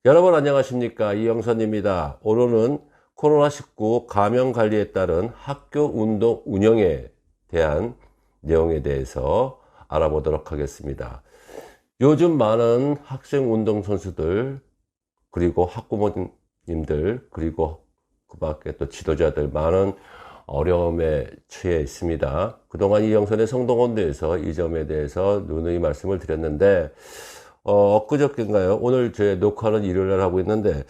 여러분 안녕하십니까, 이영선입니다. 오늘은 코로나19 감염 관리에 따른 학교 운동 운영에 대한 내용에 대해서 알아보도록 하겠습니다. 요즘 많은 학생 운동 선수들, 그리고 학부모님들, 그리고 그 밖에 또 지도자들 많은 어려움에 처해 있습니다. 그동안 이영선의 성동원대에서 이 점에 대해서 누누이 말씀을 드렸는데, 엊그저께인가요? 오늘 제 녹화는 일요일날 하고 있는데,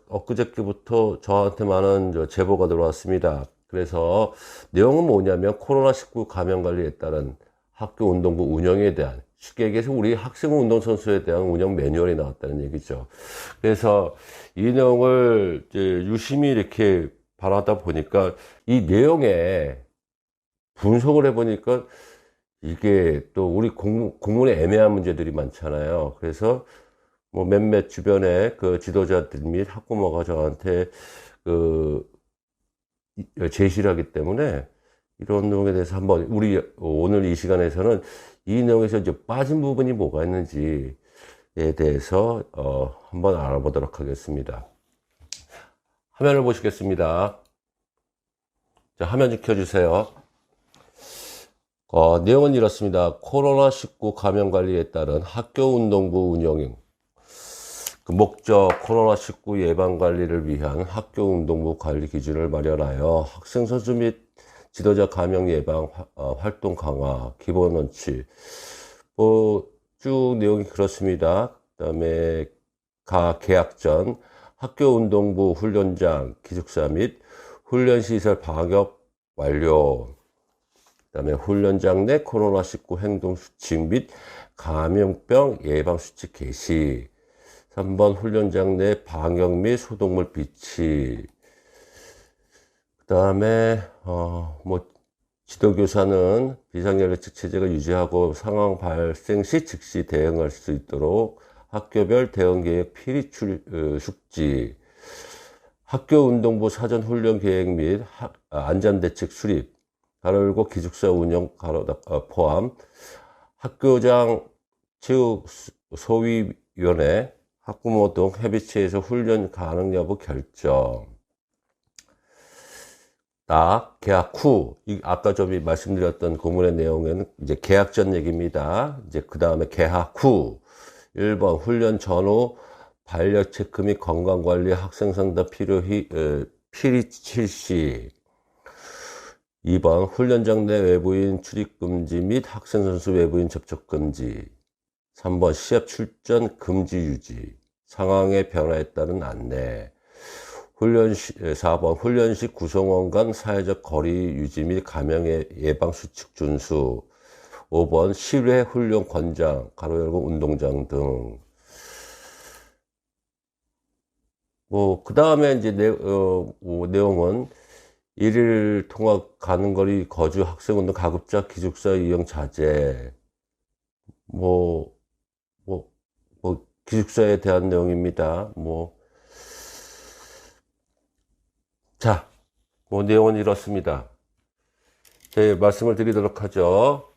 엊그저께부터 저한테 많은 제보가 들어왔습니다. 그래서 내용은 뭐냐면 코로나19 감염 관리에 따른 학교 운동부 운영에 대한, 쉽게 얘기해서 우리 학생 운동 선수에 대한 운영 매뉴얼이 나왔다는 얘기죠. 그래서 이 내용을 이제 유심히 이렇게 바라다 보니까 이 내용에 분석을 해보니까 이게 또 우리 공문에 애매한 문제들이 많잖아요. 그래서 뭐 몇몇 주변에 그 지도자들 및 학부모가 저한테 그 제시를 하기 때문에 이런 내용에 대해서 한번 우리 오늘 이 시간에서는 이 내용에서 이제 빠진 부분이 뭐가 있는지에 대해서 한번 알아보도록 하겠습니다. 화면을 보시겠습니다. 자, 화면 좀 켜주세요. 내용은 이렇습니다. 코로나19 감염 관리에 따른 학교 운동부 운영, 그 목적, 코로나19 예방 관리를 위한 학교 운동부 관리 기준을 마련하여 학생 선수 및 지도자 감염 예방 활동 강화, 기본 원칙, 쭉 내용이 그렇습니다. 그 다음에 개학 전 학교 운동부 훈련장, 기숙사 및 훈련시설 방역 완료, 그 다음에 훈련장 내 코로나19 행동수칙 및 감염병 예방수칙 개시, 3번 훈련장 내 방역 및 소독물 비치, 그 다음에 지도교사는 비상연령칙 체제를 유지하고 상황 발생 시 즉시 대응할 수 있도록 학교별 대응계획 필히 숙지, 학교 운동부 사전 훈련 계획 및 안전대책 수립, 가로 열고 기숙사 운영 포함, 학교장 체육 소위위원회, 학부모 등 협의체에서 훈련 가능 여부 결정. 개학 후, 아까 좀 말씀드렸던 고문의 내용에는 이제 개학 전 얘기입니다. 이제 그 다음에 개학 후, 1번 훈련 전후 반려 체크 및 건강관리 학생 상담 필히 실시. 2번 훈련장 내 외부인 출입 금지 및 학생 선수 외부인 접촉 금지. 3번 시합 출전 금지 유지, 상황의 변화에 따른 안내. 4번 훈련 시 구성원 간 사회적 거리 유지 및 감염의 예방 수칙 준수. 5번 실외 훈련 권장, 가로 열고 운동장 등. 그 다음에 이제 내용은 일일 통학 가는 거리 거주 학생운동 가급적 기숙사 이용 자제, 기숙사에 대한 내용입니다. 자, 내용은 이렇습니다. 제 말씀을 드리도록 하죠.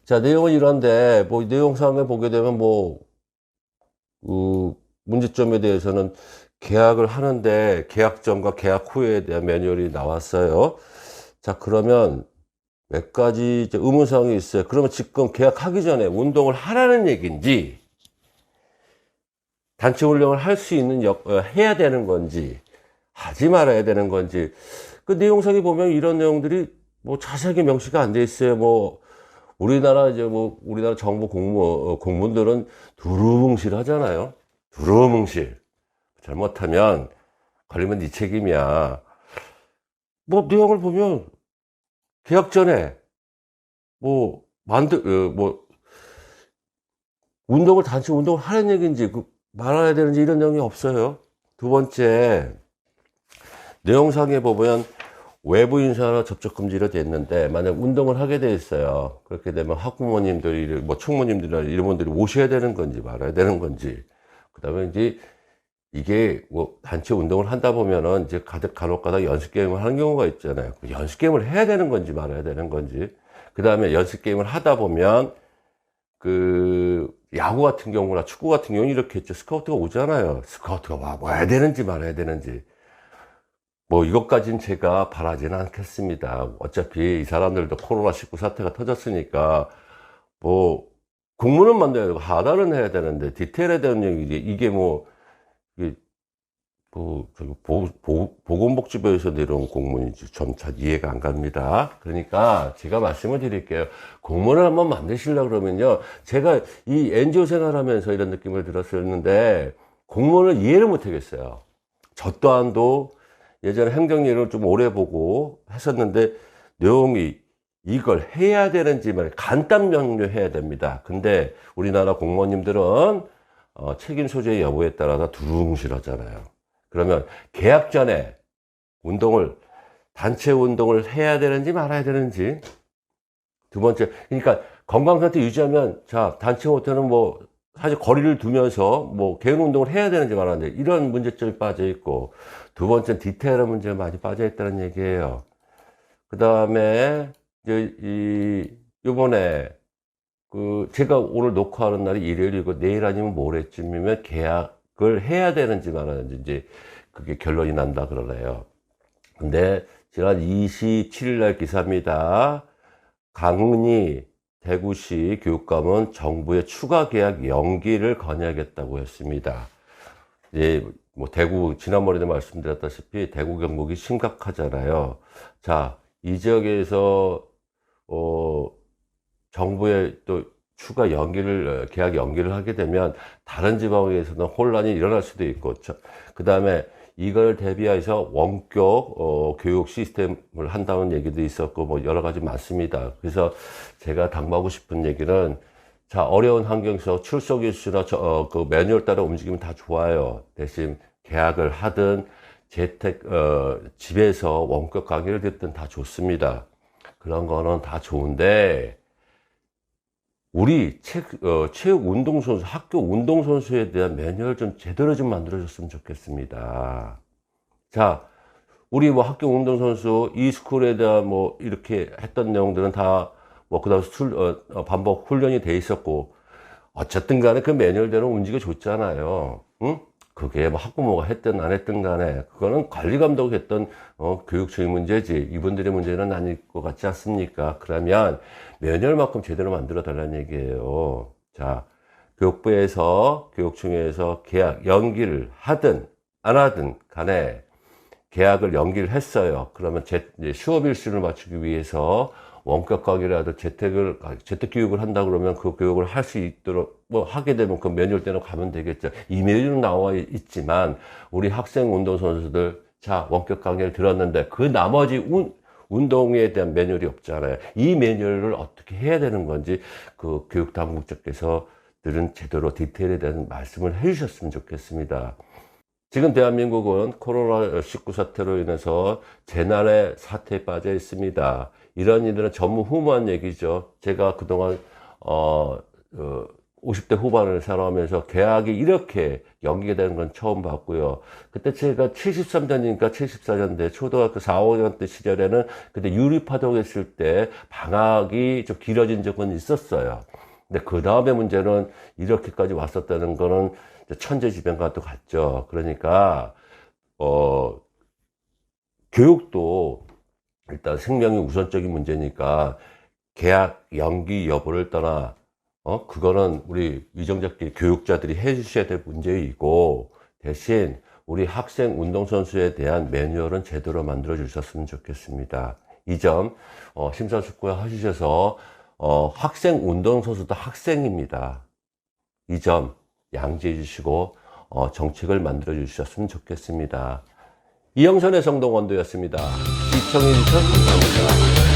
자, 내용은 이런데, 내용상에 보게 되면 문제점에 대해서는 계약을 하는데, 계약 전과 계약 후에 대한 매뉴얼이 나왔어요. 자, 그러면 몇 가지 이제 의문사항이 있어요. 그러면 지금 계약하기 전에 운동을 하라는 얘기인지, 단체 훈련을 할 수 있는 해야 되는 건지, 하지 말아야 되는 건지, 그 내용상에 보면 이런 내용들이 자세하게 명시가 안 돼 있어요. 우리나라 정부 공무원들은 두루뭉실 하잖아요. 두루뭉실. 잘못하면 걸리면 네 책임이야. 내용을 보면 계약 전에 단체 운동을 하는 얘기인지 말아야 되는지 이런 내용이 없어요. 두 번째, 내용상에 보면 외부 인사나 접촉 금지로 됐는데, 만약 운동을 하게 돼 있어요. 그렇게 되면 학부모님들이, 총무님들이나 이런 분들이 오셔야 되는 건지 말아야 되는 건지. 그 다음에 이제 이게 단체 운동을 한다 보면은 이제 간혹 가다 연습 게임을 하는 경우가 있잖아요. 연습 게임을 해야 되는 건지 말아야 되는 건지. 그 다음에 연습 게임을 하다 보면 야구 같은 경우나 축구 같은 경우는 이렇게 했죠. 스카우트가 오잖아요. 스카우트가 와야 되는지 말아야 되는지. 뭐 이것까지는 제가 바라지는 않겠습니다. 어차피 이 사람들도 코로나19 사태가 터졌으니까 뭐 공문은 만들어야 되고 하달은 해야 되는데 디테일에 대한 얘기 이게 뭐 이게 저기 보건복지부에서 내려온 공문인지 좀 잘 이해가 안 갑니다. 그러니까 제가 말씀을 드릴게요. 공문을 한번 만드시려고 그러면요. 제가 이 NGO 생활하면서 이런 느낌을 들었었는데 공문을 이해를 못 하겠어요. 저 또한도 예전에 행정일을 좀 오래 보고 했었는데 내용이 이걸 해야 되는지만 간단 명료해야 됩니다. 근데 우리나라 공무원님들은 책임 소재 여부에 따라서 두루뭉실하잖아요. 그러면 계약 전에 단체 운동을 해야 되는지 말아야 되는지. 두 번째, 그러니까 건강 상태 유지하면, 자, 단체 호텔은 뭐, 사실 거리를 두면서 뭐, 개인 운동을 해야 되는지 말아야 되는지, 이런 문제점이 빠져 있고, 두 번째는 디테일한 문제가 많이 빠져 있다는 얘기예요. 그 다음에, 요번에, 제가 오늘 녹화하는 날이 일요일이고, 내일 아니면 모레쯤이면 계약을 해야 되는지 말아야 되는지, 이제, 그게 결론이 난다 그러네요. 근데, 지난 27일 날 기사입니다. 강은희 대구시 교육감은 정부의 추가 계약 연기를 건의하겠다고 했습니다. 이제 뭐 대구 지난번에도 말씀드렸다시피 대구 경북이 심각하잖아요. 자, 이 지역에서 정부의 또 추가 계약 연기를 하게 되면 다른 지방에서는 혼란이 일어날 수도 있고, 그 다음에 이걸 대비해서 원격 교육 시스템을 한다는 얘기도 있었고 뭐 여러 가지 많습니다. 그래서 제가 당부하고 싶은 얘기는, 자, 어려운 환경에서 출석 일수나 그 매뉴얼 따라 움직이면 다 좋아요. 대신 계약을 하든 집에서 원격 강의를 듣든 다 좋습니다. 그런 거는 다 좋은데, 우리 체육 운동선수, 학교 운동선수에 대한 매뉴얼 좀 제대로 좀 만들어줬으면 좋겠습니다. 자, 우리 뭐 학교 운동선수, e스쿨에 대한 뭐 이렇게 했던 내용들은 다 뭐 그 다음 반복 훈련이 돼 있었고, 어쨌든 간에 그 매뉴얼대로 움직여 줬잖아요. 응? 그게 뭐 학부모가 했든 안 했든 간에 그거는 관리 감독이 했던 교육청의 문제지 이분들의 문제는 아닐 것 같지 않습니까? 그러면 매뉴얼만큼 제대로 만들어 달라는 얘기예요. 자, 교육부에서 교육청에서 계약 연기를 하든 안 하든 간에 계약을 연기를 했어요. 그러면 이제 수업 일수를 맞추기 위해서 원격 강의라도 재택 교육을 한다 그러면 그 교육을 할 수 있도록 뭐 하게 되면 그 매뉴얼 대로 가면 되겠죠. 이 매뉴얼은 나와 있지만 우리 학생 운동선수들, 자, 원격 강의를 들었는데 그 나머지 운동에 대한 매뉴얼이 없잖아요. 이 매뉴얼을 어떻게 해야 되는 건지 그 교육 당국자께서들은 제대로 디테일에 대한 말씀을 해주셨으면 좋겠습니다. 지금 대한민국은 코로나19 사태로 인해서 재난의 사태에 빠져 있습니다. 이런 일들은 전무후무한 얘기죠. 제가 그동안 50대 후반을 살아오면서 계약이 이렇게 연기가 되는 건 처음 봤고요. 그때 제가 73년이니까 74년대 초등학교 4, 5년 때 시절에는 그때 유리파동 했을 때 방학이 좀 길어진 적은 있었어요. 근데 그 다음에 문제는 이렇게까지 왔었다는 거는 천재지변과도 같죠. 그러니까 교육도 일단 생명이 우선적인 문제니까 계약 연기 여부를 떠나 그거는 우리 위정자끼리 교육자들이 해주셔야 될 문제이고, 대신 우리 학생 운동선수에 대한 매뉴얼은 제대로 만들어 주셨으면 좋겠습니다. 이 점 심사숙고하셔서 학생 운동선수도 학생입니다. 이 점 양지해 주시고 정책을 만들어 주셨으면 좋겠습니다. 이영선의 성동원도였습니다. 시청해 주셔서 감사합니다.